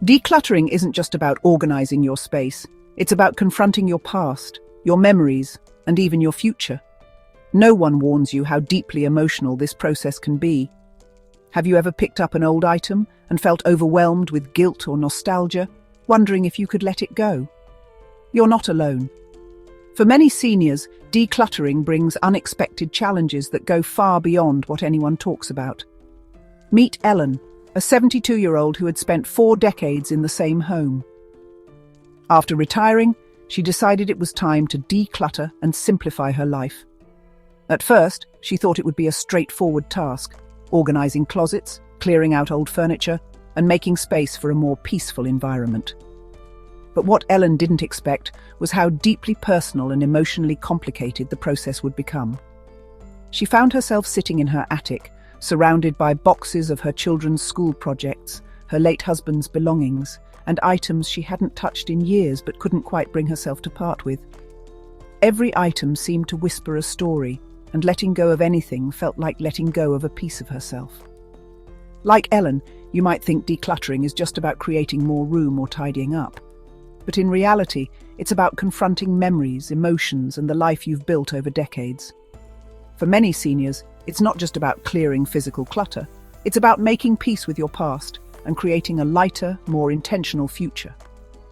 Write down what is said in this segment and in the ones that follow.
Decluttering isn't just about organizing your space. It's about confronting your past, your memories, and even your future. No one warns you how deeply emotional this process can be. Have you ever picked up an old item and felt overwhelmed with guilt or nostalgia, wondering if you could let it go? You're not alone. For many seniors, decluttering brings unexpected challenges that go far beyond what anyone talks about. Meet Ellen, a 72-year-old who had spent 4 decades in the same home. After retiring, she decided it was time to declutter and simplify her life. At first, she thought it would be a straightforward task, organizing closets, clearing out old furniture, and making space for a more peaceful environment. But what Ellen didn't expect was how deeply personal and emotionally complicated the process would become. She found herself sitting in her attic, surrounded by boxes of her children's school projects, her late husband's belongings, and items she hadn't touched in years but couldn't quite bring herself to part with. Every item seemed to whisper a story, and letting go of anything felt like letting go of a piece of herself. Like Ellen, you might think decluttering is just about creating more room or tidying up. But in reality, it's about confronting memories, emotions, and the life you've built over decades. For many seniors, it's not just about clearing physical clutter. It's about making peace with your past and creating a lighter, more intentional future.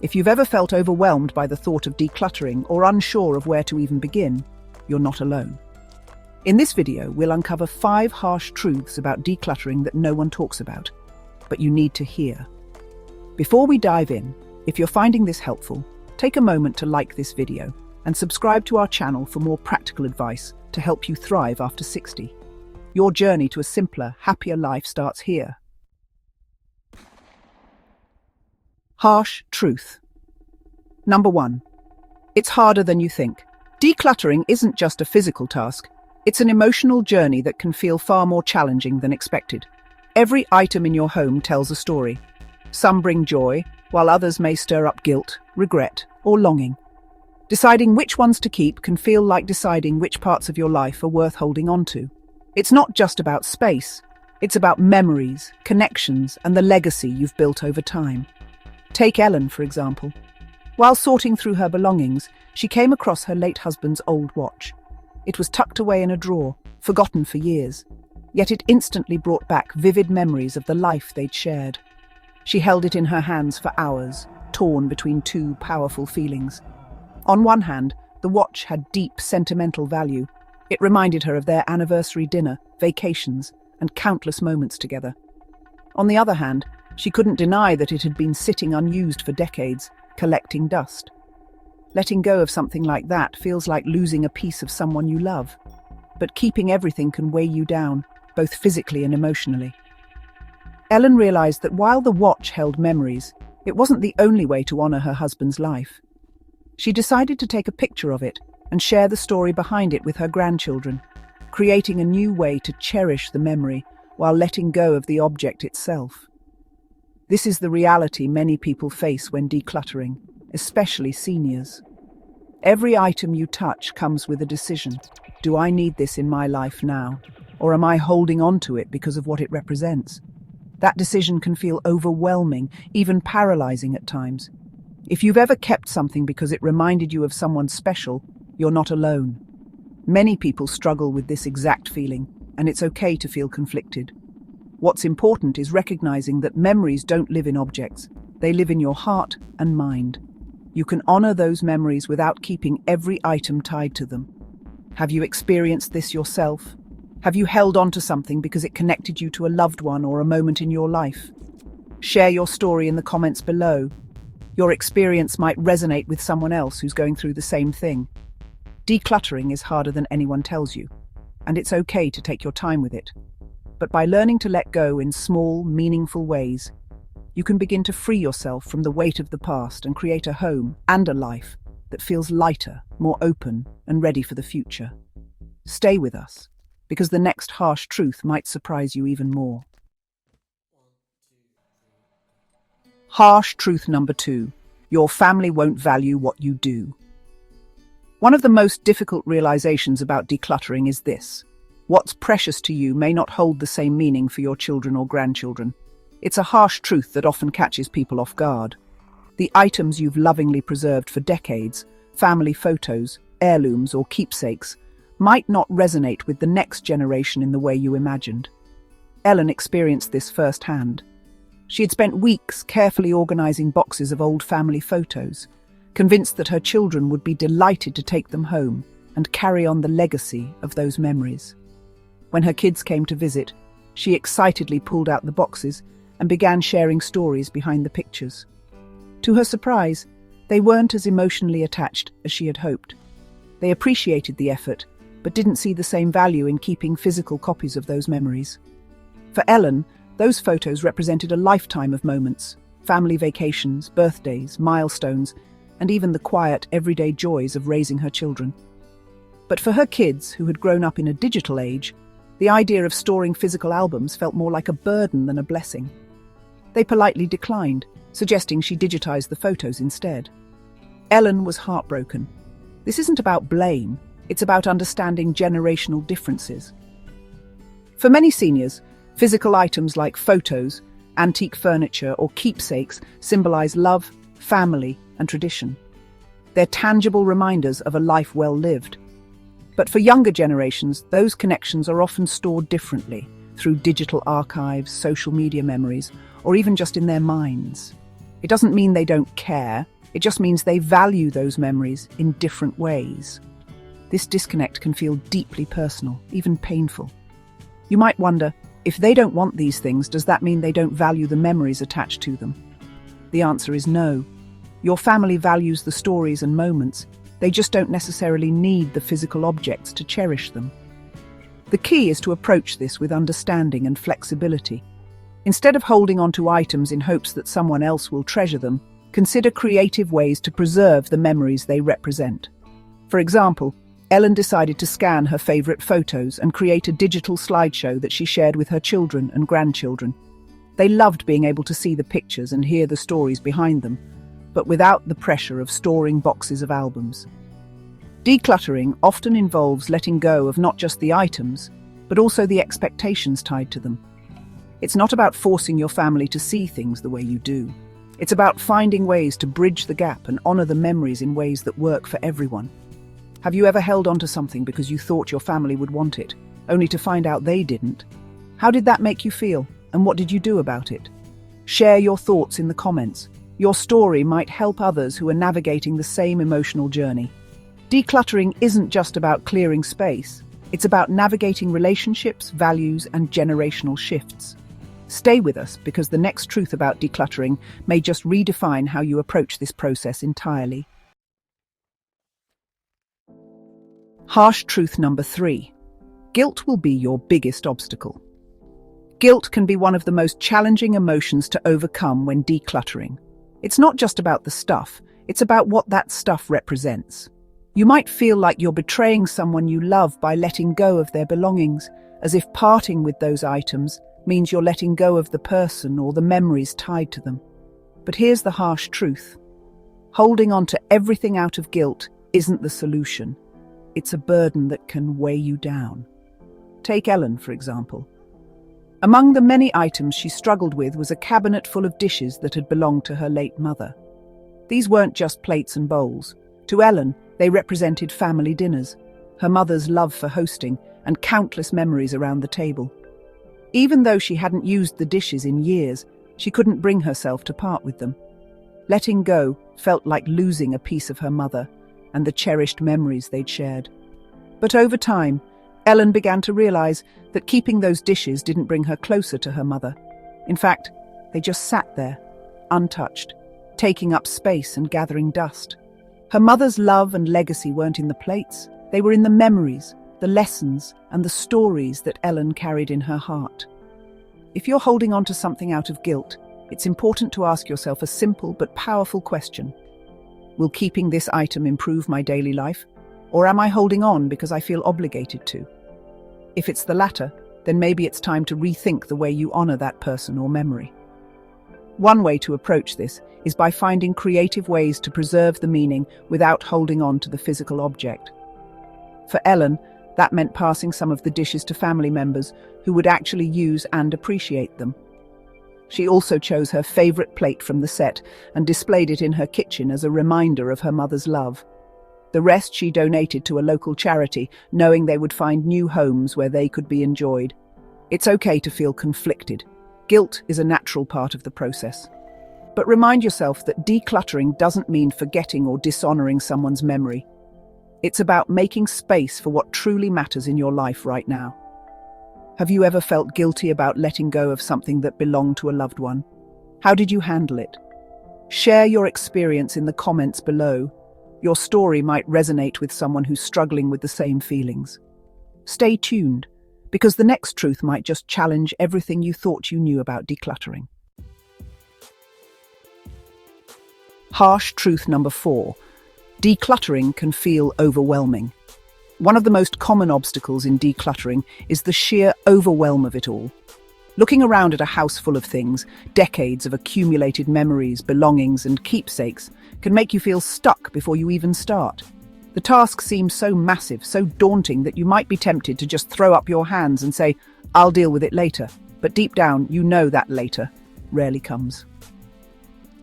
If you've ever felt overwhelmed by the thought of decluttering or unsure of where to even begin, you're not alone. In this video, we'll uncover 5 harsh truths about decluttering that no one talks about, but you need to hear. Before we dive in, if you're finding this helpful, take a moment to like this video and subscribe to our channel for more practical advice to help you thrive after 60. Your journey to a simpler, happier life starts here. Harsh truth. Number 1. It's harder than you think. Decluttering isn't just a physical task. It's an emotional journey that can feel far more challenging than expected. Every item in your home tells a story. Some bring joy, while others may stir up guilt, regret, or longing. Deciding which ones to keep can feel like deciding which parts of your life are worth holding on to. It's not just about space. It's about memories, connections, and the legacy you've built over time. Take Ellen, for example. While sorting through her belongings, she came across her late husband's old watch. It was tucked away in a drawer, forgotten for years, yet it instantly brought back vivid memories of the life they'd shared. She held it in her hands for hours, torn between 2 powerful feelings. On one hand, the watch had deep sentimental value. It reminded her of their anniversary dinner, vacations, and countless moments together. On the other hand, she couldn't deny that it had been sitting unused for decades, collecting dust. Letting go of something like that feels like losing a piece of someone you love. But keeping everything can weigh you down, both physically and emotionally. Ellen realized that while the watch held memories, it wasn't the only way to honor her husband's life. She decided to take a picture of it and share the story behind it with her grandchildren, creating a new way to cherish the memory while letting go of the object itself. This is the reality many people face when decluttering, especially seniors. Every item you touch comes with a decision. Do I need this in my life now? Or am I holding on to it because of what it represents? That decision can feel overwhelming, even paralyzing at times. If you've ever kept something because it reminded you of someone special, you're not alone. Many people struggle with this exact feeling, and it's okay to feel conflicted. What's important is recognizing that memories don't live in objects. They live in your heart and mind. You can honor those memories without keeping every item tied to them. Have you experienced this yourself? Have you held on to something because it connected you to a loved one or a moment in your life? Share your story in the comments below. Your experience might resonate with someone else who's going through the same thing. Decluttering is harder than anyone tells you, and it's okay to take your time with it. But by learning to let go in small, meaningful ways, you can begin to free yourself from the weight of the past and create a home and a life that feels lighter, more open, and ready for the future. Stay with us, because the next harsh truth might surprise you even more. Harsh truth number 2. Your family won't value what you do. One of the most difficult realizations about decluttering is this. What's precious to you may not hold the same meaning for your children or grandchildren. It's a harsh truth that often catches people off guard. The items you've lovingly preserved for decades, family photos, heirlooms, or keepsakes, might not resonate with the next generation in the way you imagined. Ellen experienced this firsthand. She had spent weeks carefully organizing boxes of old family photos, convinced that her children would be delighted to take them home and carry on the legacy of those memories. When her kids came to visit, she excitedly pulled out the boxes and began sharing stories behind the pictures. To her surprise, they weren't as emotionally attached as she had hoped. They appreciated the effort, but didn't see the same value in keeping physical copies of those memories. For Ellen, those photos represented a lifetime of moments, family vacations, birthdays, milestones, and even the quiet, everyday joys of raising her children. But for her kids, who had grown up in a digital age, the idea of storing physical albums felt more like a burden than a blessing. They politely declined, suggesting she digitize the photos instead. Ellen was heartbroken. This isn't about blame, it's about understanding generational differences. For many seniors, physical items like photos, antique furniture, or keepsakes symbolize love, family, and tradition. They're tangible reminders of a life well lived. But for younger generations, those connections are often stored differently, through digital archives, social media memories, or even just in their minds. It doesn't mean they don't care, it just means they value those memories in different ways. This disconnect can feel deeply personal, even painful. You might wonder, if they don't want these things, does that mean they don't value the memories attached to them? The answer is no. Your family values the stories and moments, they just don't necessarily need the physical objects to cherish them. The key is to approach this with understanding and flexibility. Instead of holding on to items in hopes that someone else will treasure them, consider creative ways to preserve the memories they represent. For example, Ellen decided to scan her favorite photos and create a digital slideshow that she shared with her children and grandchildren. They loved being able to see the pictures and hear the stories behind them, but without the pressure of storing boxes of albums. Decluttering often involves letting go of not just the items, but also the expectations tied to them. It's not about forcing your family to see things the way you do. It's about finding ways to bridge the gap and honor the memories in ways that work for everyone. Have you ever held on to something because you thought your family would want it, only to find out they didn't? How did that make you feel, and what did you do about it? Share your thoughts in the comments. Your story might help others who are navigating the same emotional journey. Decluttering isn't just about clearing space. It's about navigating relationships, values, and generational shifts. Stay with us, because the next truth about decluttering may just redefine how you approach this process entirely. Harsh truth number 3. Guilt will be your biggest obstacle. Guilt can be one of the most challenging emotions to overcome when decluttering. It's not just about the stuff, it's about what that stuff represents. You might feel like you're betraying someone you love by letting go of their belongings, as if parting with those items means you're letting go of the person or the memories tied to them. But here's the harsh truth. Holding on to everything out of guilt isn't the solution. It's a burden that can weigh you down. Take Ellen, for example. Among the many items she struggled with was a cabinet full of dishes that had belonged to her late mother. These weren't just plates and bowls. To Ellen, they represented family dinners, her mother's love for hosting, and countless memories around the table. Even though she hadn't used the dishes in years, she couldn't bring herself to part with them. Letting go felt like losing a piece of her mother and the cherished memories they'd shared. But over time, Ellen began to realize that keeping those dishes didn't bring her closer to her mother. In fact, they just sat there, untouched, taking up space and gathering dust. Her mother's love and legacy weren't in the plates, they were in the memories, the lessons, and the stories that Ellen carried in her heart. If you're holding on to something out of guilt, it's important to ask yourself a simple but powerful question. Will keeping this item improve my daily life? Or am I holding on because I feel obligated to? If it's the latter, then maybe it's time to rethink the way you honor that person or memory. One way to approach this is by finding creative ways to preserve the meaning without holding on to the physical object. For Ellen, that meant passing some of the dishes to family members who would actually use and appreciate them. She also chose her favorite plate from the set and displayed it in her kitchen as a reminder of her mother's love. The rest she donated to a local charity, knowing they would find new homes where they could be enjoyed. It's okay to feel conflicted. Guilt is a natural part of the process. But remind yourself that decluttering doesn't mean forgetting or dishonoring someone's memory. It's about making space for what truly matters in your life right now. Have you ever felt guilty about letting go of something that belonged to a loved one? How did you handle it? Share your experience in the comments below. Your story might resonate with someone who's struggling with the same feelings. Stay tuned, because the next truth might just challenge everything you thought you knew about decluttering. Harsh truth number 4. Decluttering can feel overwhelming. One of the most common obstacles in decluttering is the sheer overwhelm of it all. Looking around at a house full of things, decades of accumulated memories, belongings, and keepsakes can make you feel stuck before you even start. The task seems so massive, so daunting that you might be tempted to just throw up your hands and say, "I'll deal with it later." But deep down, you know that later rarely comes.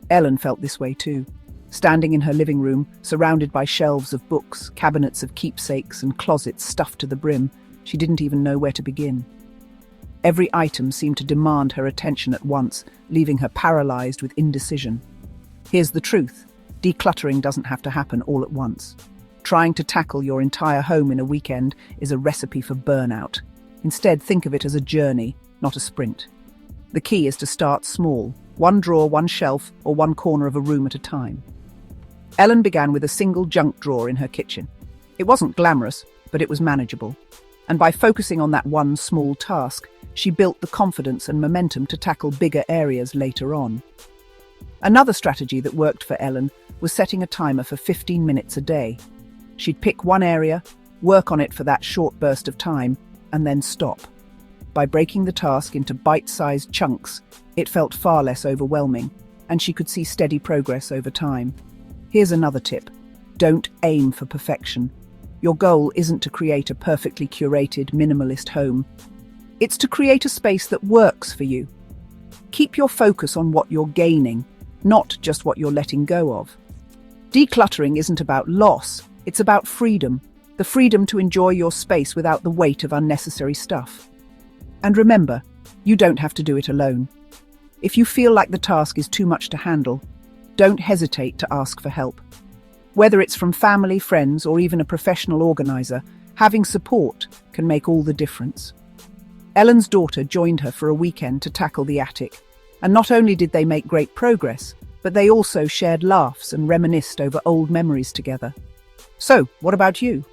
Ellen felt this way too. Standing in her living room, surrounded by shelves of books, cabinets of keepsakes, and closets stuffed to the brim, she didn't even know where to begin. Every item seemed to demand her attention at once, leaving her paralyzed with indecision. Here's the truth: decluttering doesn't have to happen all at once. Trying to tackle your entire home in a weekend is a recipe for burnout. Instead, think of it as a journey, not a sprint. The key is to start small, one drawer, one shelf, or one corner of a room at a time. Ellen began with a single junk drawer in her kitchen. It wasn't glamorous, but it was manageable. And by focusing on that one small task, she built the confidence and momentum to tackle bigger areas later on. Another strategy that worked for Ellen was setting a timer for 15 minutes a day. She'd pick one area, work on it for that short burst of time, and then stop. By breaking the task into bite-sized chunks, it felt far less overwhelming, and she could see steady progress over time. Here's another tip: don't aim for perfection. Your goal isn't to create a perfectly curated, minimalist home. It's to create a space that works for you. Keep your focus on what you're gaining, not just what you're letting go of. Decluttering isn't about loss, it's about freedom. The freedom to enjoy your space without the weight of unnecessary stuff. And remember, you don't have to do it alone. If you feel like the task is too much to handle, don't hesitate to ask for help. Whether it's from family, friends, or even a professional organizer, having support can make all the difference. Ellen's daughter joined her for a weekend to tackle the attic, and not only did they make great progress, but they also shared laughs and reminisced over old memories together. So, what about you?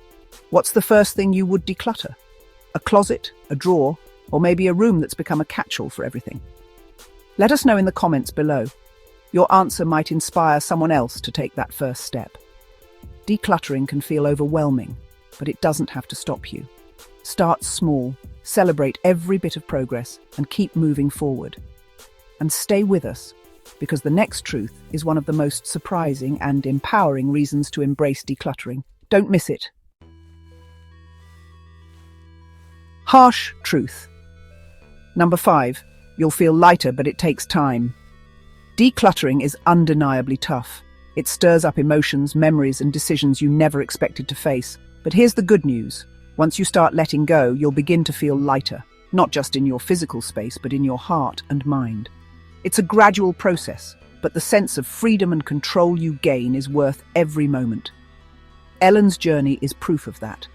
What's the first thing you would declutter? A closet, a drawer, or maybe a room that's become a catch-all for everything? Let us know in the comments below. Your answer might inspire someone else to take that first step. Decluttering can feel overwhelming, but it doesn't have to stop you. Start small, celebrate every bit of progress, and keep moving forward. And stay with us, because the next truth is one of the most surprising and empowering reasons to embrace decluttering. Don't miss it. Harsh truth. Number 5. You'll feel lighter, but it takes time. Decluttering is undeniably tough. It stirs up emotions, memories, and decisions you never expected to face. But here's the good news. Once you start letting go, you'll begin to feel lighter, not just in your physical space, but in your heart and mind. It's a gradual process, but the sense of freedom and control you gain is worth every moment. Ellen's journey is proof of that.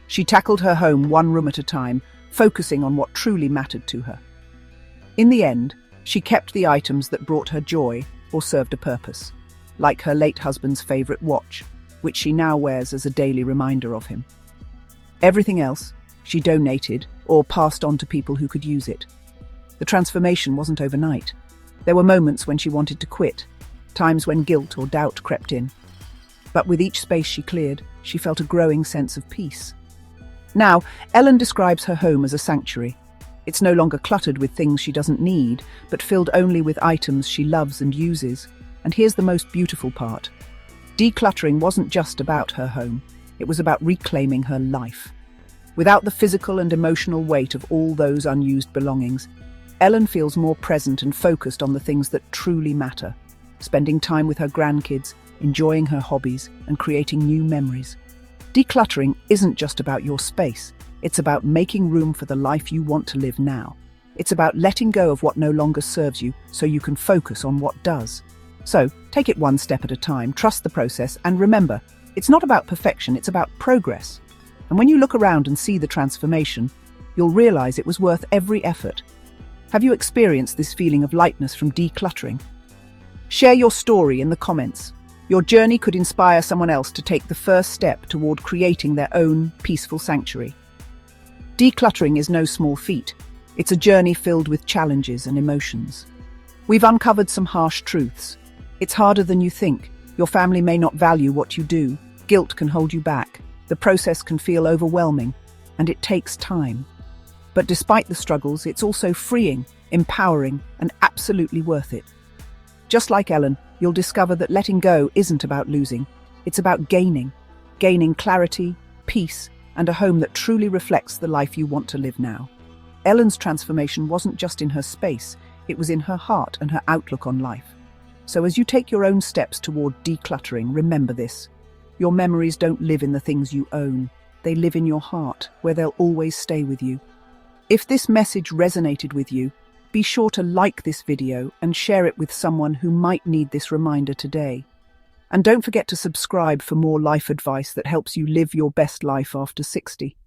She tackled her home one room at a time, focusing on what truly mattered to her. In the end, she kept the items that brought her joy or served a purpose, like her late husband's favorite watch, which she now wears as a daily reminder of him. Everything else, she donated or passed on to people who could use it. The transformation wasn't overnight. There were moments when she wanted to quit, times when guilt or doubt crept in. But with each space she cleared, she felt a growing sense of peace. Now, Ellen describes her home as a sanctuary. It's no longer cluttered with things she doesn't need, but filled only with items she loves and uses. And here's the most beautiful part. Decluttering wasn't just about her home. It was about reclaiming her life. Without the physical and emotional weight of all those unused belongings, Ellen feels more present and focused on the things that truly matter, spending time with her grandkids, enjoying her hobbies, and creating new memories. Decluttering isn't just about your space, it's about making room for the life you want to live now. It's about letting go of what no longer serves you so you can focus on what does. So, take it one step at a time, trust the process, and remember, it's not about perfection, it's about progress. And when you look around and see the transformation, you'll realize it was worth every effort. Have you experienced this feeling of lightness from decluttering? Share your story in the comments. Your journey could inspire someone else to take the first step toward creating their own peaceful sanctuary. Decluttering is no small feat. It's a journey filled with challenges and emotions. We've uncovered some harsh truths. It's harder than you think. Your family may not value what you do. Guilt can hold you back. The process can feel overwhelming, and it takes time. But despite the struggles, it's also freeing, empowering, and absolutely worth it. Just like Ellen, you'll discover that letting go isn't about losing. It's about gaining clarity, peace, and a home that truly reflects the life you want to live now. Ellen's transformation wasn't just in her space, it was in her heart and her outlook on life. So as you take your own steps toward decluttering, remember this. Your memories don't live in the things you own. They live in your heart, where they'll always stay with you. If this message resonated with you, be sure to like this video and share it with someone who might need this reminder today. And don't forget to subscribe for more life advice that helps you live your best life after 60.